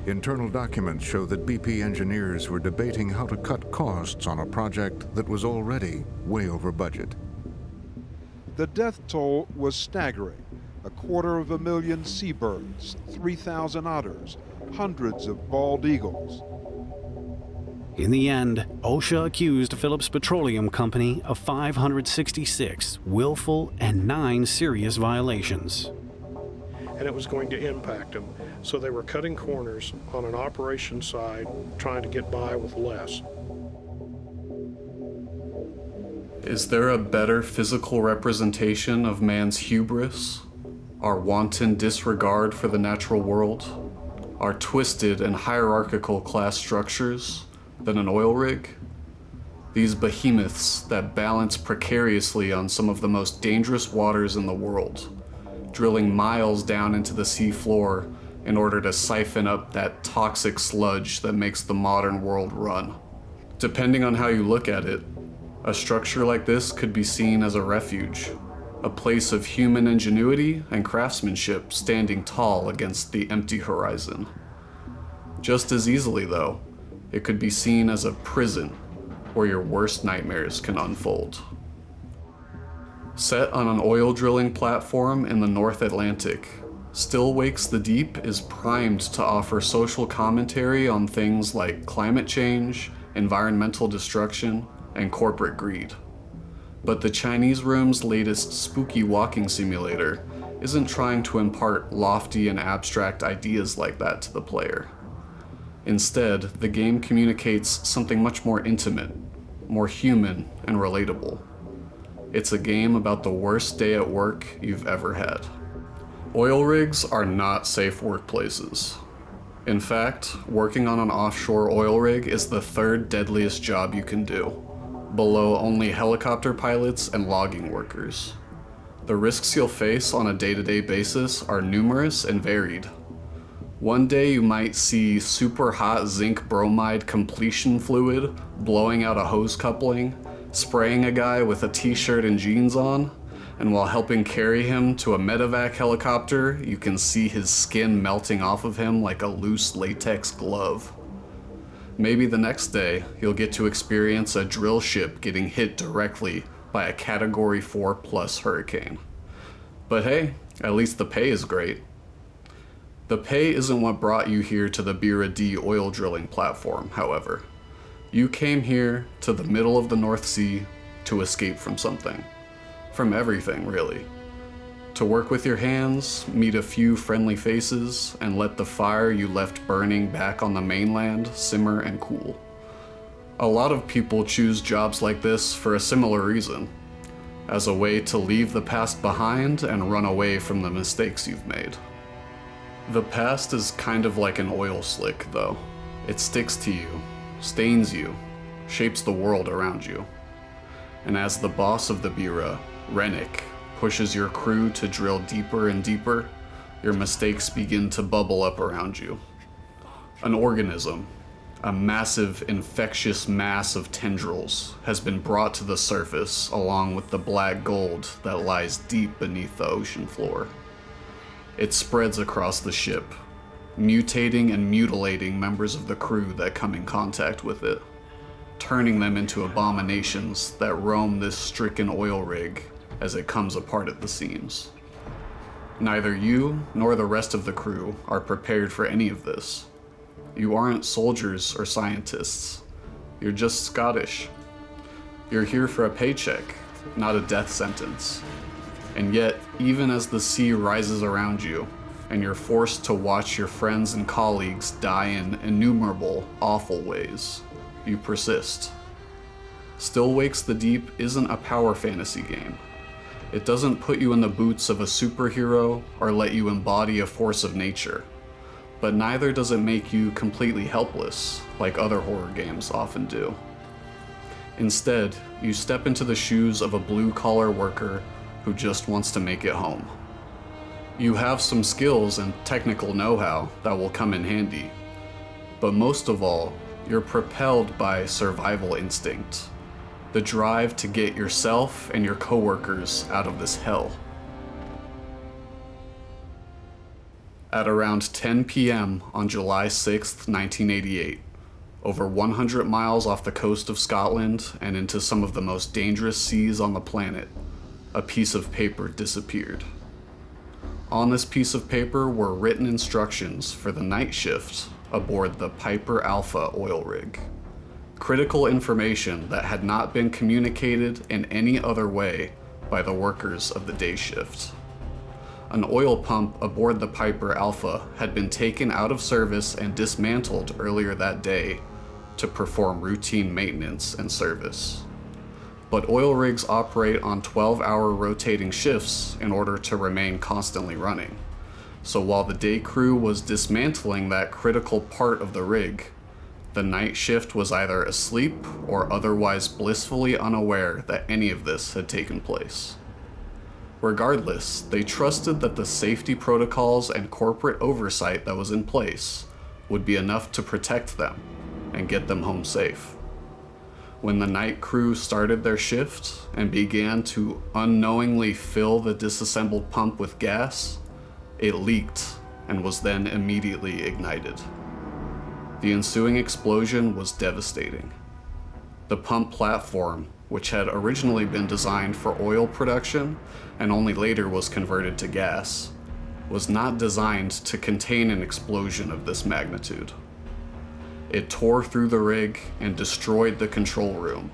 Internal documents show that BP engineers were debating how to cut costs on a project that was already way over budget. The death toll was staggering. 250,000 seabirds, 3,000 otters, hundreds of bald eagles. In the end, OSHA accused Phillips Petroleum Company of 566 willful and 9 serious violations. And it was going to impact them. So they were cutting corners on an operation side, trying to get by with less. Is there a better physical representation of man's hubris, our wanton disregard for the natural world, our twisted and hierarchical class structures, than an oil rig? These behemoths that balance precariously on some of the most dangerous waters in the world, drilling miles down into the sea floor in order to siphon up that toxic sludge that makes the modern world run. Depending on how you look at it, a structure like this could be seen as a refuge, a place of human ingenuity and craftsmanship standing tall against the empty horizon. Just as easily, though, it could be seen as a prison where your worst nightmares can unfold. Set on an oil drilling platform in the North Atlantic, Still Wakes the Deep is primed to offer social commentary on things like climate change, environmental destruction, and corporate greed. But the Chinese Room's latest spooky walking simulator isn't trying to impart lofty and abstract ideas like that to the player. Instead, the game communicates something much more intimate, more human, and relatable. It's a game about the worst day at work you've ever had. Oil rigs are not safe workplaces. In fact, working on an offshore oil rig is the 3rd deadliest job you can do, below only helicopter pilots and logging workers. The risks you'll face on a day-to-day basis are numerous and varied. One day you might see super hot zinc bromide completion fluid blowing out a hose coupling, spraying a guy with a t-shirt and jeans on, and while helping carry him to a medevac helicopter, you can see his skin melting off of him like a loose latex glove. Maybe the next day, you'll get to experience a drill ship getting hit directly by a Category 4 plus hurricane. But hey, at least the pay is great. The pay isn't what brought you here to the Bira D oil drilling platform, however. You came here to the middle of the North Sea to escape from something. From everything, really. To work with your hands, meet a few friendly faces, and let the fire you left burning back on the mainland simmer and cool. A lot of people choose jobs like this for a similar reason, as a way to leave the past behind and run away from the mistakes you've made. The past is kind of like an oil slick, though. It sticks to you, stains you, shapes the world around you. And as the boss of the Bira, Rennick, pushes your crew to drill deeper and deeper, your mistakes begin to bubble up around you. An organism, a massive infectious mass of tendrils, has been brought to the surface along with the black gold that lies deep beneath the ocean floor. It spreads across the ship, mutating and mutilating members of the crew that come in contact with it, turning them into abominations that roam this stricken oil rig as it comes apart at the seams. Neither you nor the rest of the crew are prepared for any of this. You aren't soldiers or scientists. You're just Scottish. You're here for a paycheck, not a death sentence. And yet, even as the sea rises around you, and you're forced to watch your friends and colleagues die in innumerable, awful ways, you persist. Still Wakes the Deep isn't a power fantasy game. It doesn't put you in the boots of a superhero or let you embody a force of nature. But neither does it make you completely helpless, like other horror games often do. Instead, you step into the shoes of a blue-collar worker who just wants to make it home. You have some skills and technical know-how that will come in handy. But most of all, you're propelled by survival instinct. The drive to get yourself and your coworkers out of this hell. At around 10 p.m. on July 6, 1988, over 100 miles off the coast of Scotland and into some of the most dangerous seas on the planet, a piece of paper disappeared. On this piece of paper were written instructions for the night shift aboard the Piper Alpha oil rig. Critical information that had not been communicated in any other way by the workers of the day shift. An oil pump aboard the Piper Alpha had been taken out of service and dismantled earlier that day to perform routine maintenance and service. But oil rigs operate on 12-hour rotating shifts in order to remain constantly running. So while the day crew was dismantling that critical part of the rig, the night shift was either asleep or otherwise blissfully unaware that any of this had taken place. Regardless, they trusted that the safety protocols and corporate oversight that was in place would be enough to protect them and get them home safe. When the night crew started their shift and began to unknowingly fill the disassembled pump with gas, it leaked and was then immediately ignited. The ensuing explosion was devastating. The pump platform, which had originally been designed for oil production and only later was converted to gas, was not designed to contain an explosion of this magnitude. It tore through the rig and destroyed the control room,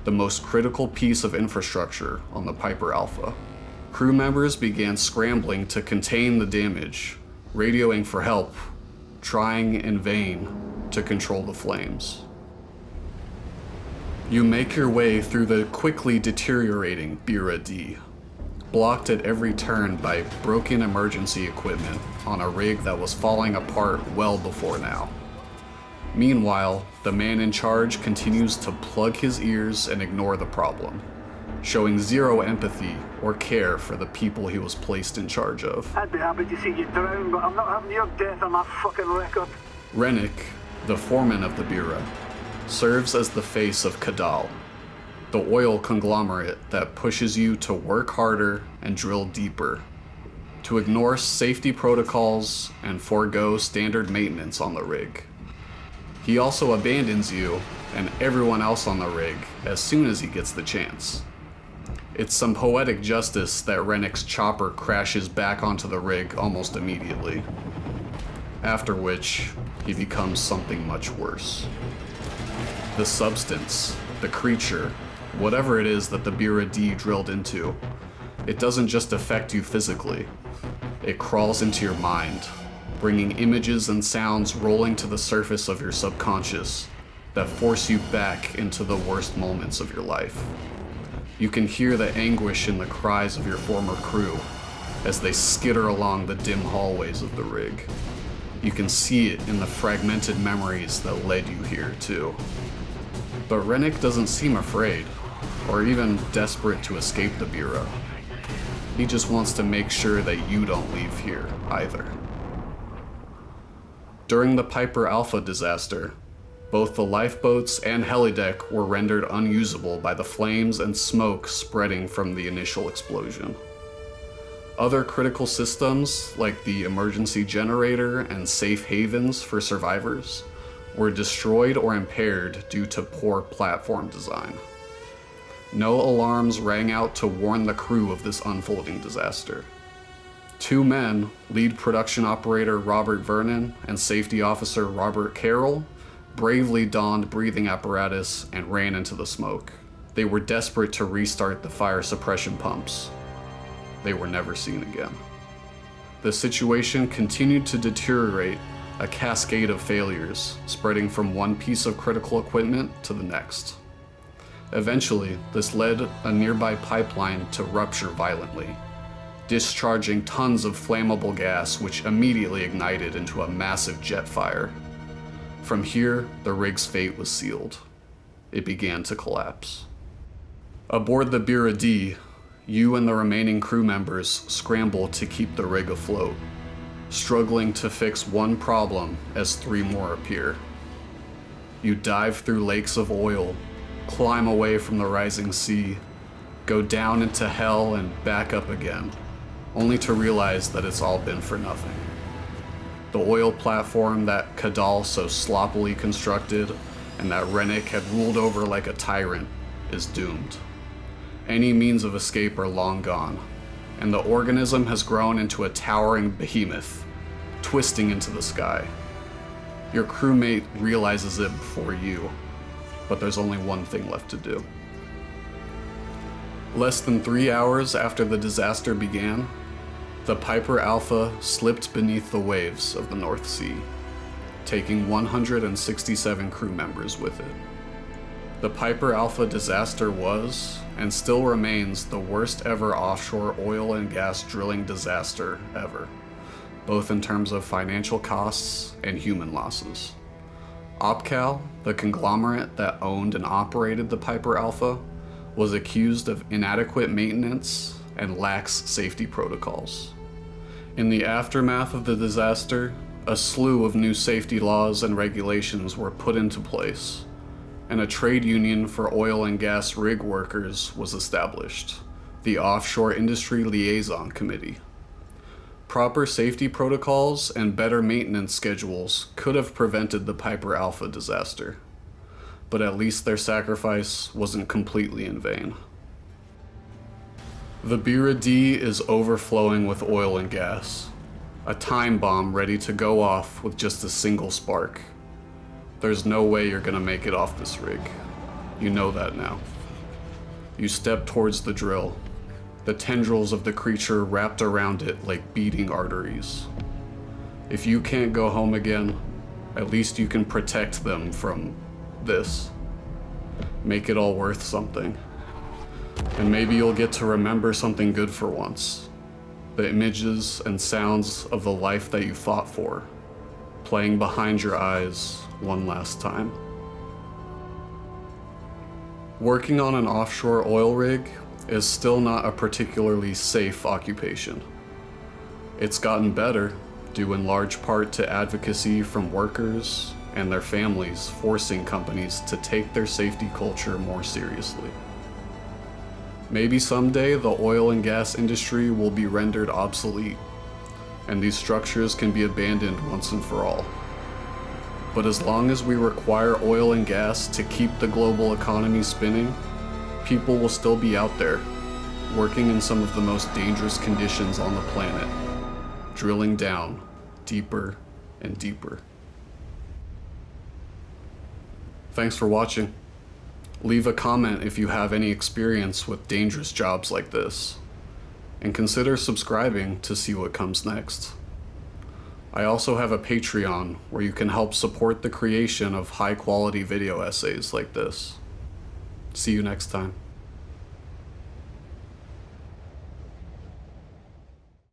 the most critical piece of infrastructure on the Piper Alpha. Crew members began scrambling to contain the damage, radioing for help, trying in vain to control the flames. You make your way through the quickly deteriorating Bira D, blocked at every turn by broken emergency equipment on a rig that was falling apart well before now. Meanwhile, the man in charge continues to plug his ears and ignore the problem, showing zero empathy or care for the people he was placed in charge of. I'd be happy to see you drown, but I'm not having your death on my fucking record. Rennick, the foreman of the Bira, serves as the face of Kadal, the oil conglomerate that pushes you to work harder and drill deeper, to ignore safety protocols and forego standard maintenance on the rig. He also abandons you and everyone else on the rig as soon as he gets the chance. It's some poetic justice that Rennick's chopper crashes back onto the rig almost immediately, after which he becomes something much worse. The substance, the creature, whatever it is that the Bira D drilled into, it doesn't just affect you physically. It crawls into your mind, bringing images and sounds rolling to the surface of your subconscious that force you back into the worst moments of your life. You can hear the anguish in the cries of your former crew as they skitter along the dim hallways of the rig. You can see it in the fragmented memories that led you here, too. But Rennick doesn't seem afraid, or even desperate to escape the Bira. He just wants to make sure that you don't leave here, either. During the Piper Alpha disaster, both the lifeboats and helideck were rendered unusable by the flames and smoke spreading from the initial explosion. Other critical systems, like the emergency generator and safe havens for survivors, were destroyed or impaired due to poor platform design. No alarms rang out to warn the crew of this unfolding disaster. Two men, lead production operator Robert Vernon and safety officer Robert Carroll, bravely donned breathing apparatus and ran into the smoke. They were desperate to restart the fire suppression pumps. They were never seen again. The situation continued to deteriorate, a cascade of failures, spreading from one piece of critical equipment to the next. Eventually, this led a nearby pipeline to rupture violently, discharging tons of flammable gas which immediately ignited into a massive jet fire. From here, the rig's fate was sealed. It began to collapse. Aboard the Bira D, you and the remaining crew members scramble to keep the rig afloat, struggling to fix one problem as three more appear. You dive through lakes of oil, climb away from the rising sea, go down into hell and back up again, only to realize that it's all been for nothing. The oil platform that Kadal so sloppily constructed and that Rennick had ruled over like a tyrant is doomed. Any means of escape are long gone, and the organism has grown into a towering behemoth, twisting into the sky. Your crewmate realizes it before you, but there's only one thing left to do. Less than 3 hours after the disaster began, the Piper Alpha slipped beneath the waves of the North Sea, taking 167 crew members with it. The Piper Alpha disaster was, and still remains, the worst ever offshore oil and gas drilling disaster ever, both in terms of financial costs and human losses. OpCal, the conglomerate that owned and operated the Piper Alpha, was accused of inadequate maintenance and lax safety protocols. In the aftermath of the disaster, a slew of new safety laws and regulations were put into place, and a trade union for oil and gas rig workers was established, the Offshore Industry Liaison Committee. Proper safety protocols and better maintenance schedules could have prevented the Piper Alpha disaster, but at least their sacrifice wasn't completely in vain. The Bira D is overflowing with oil and gas, a time bomb ready to go off with just a single spark. There's no way you're gonna make it off this rig. You know that now. You step towards the drill, the tendrils of the creature wrapped around it like beating arteries. If you can't go home again, at least you can protect them from this. Make it all worth something. And maybe you'll get to remember something good for once. The images and sounds of the life that you fought for, playing behind your eyes one last time. Working on an offshore oil rig is still not a particularly safe occupation. It's gotten better, due in large part to advocacy from workers and their families forcing companies to take their safety culture more seriously. Maybe someday the oil and gas industry will be rendered obsolete, and these structures can be abandoned once and for all. But as long as we require oil and gas to keep the global economy spinning, people will still be out there, working in some of the most dangerous conditions on the planet, drilling down deeper and deeper. Thanks for watching. Leave a comment if you have any experience with dangerous jobs like this, and consider subscribing to see what comes next. I also have a Patreon where you can help support the creation of high-quality video essays like this. See you next time.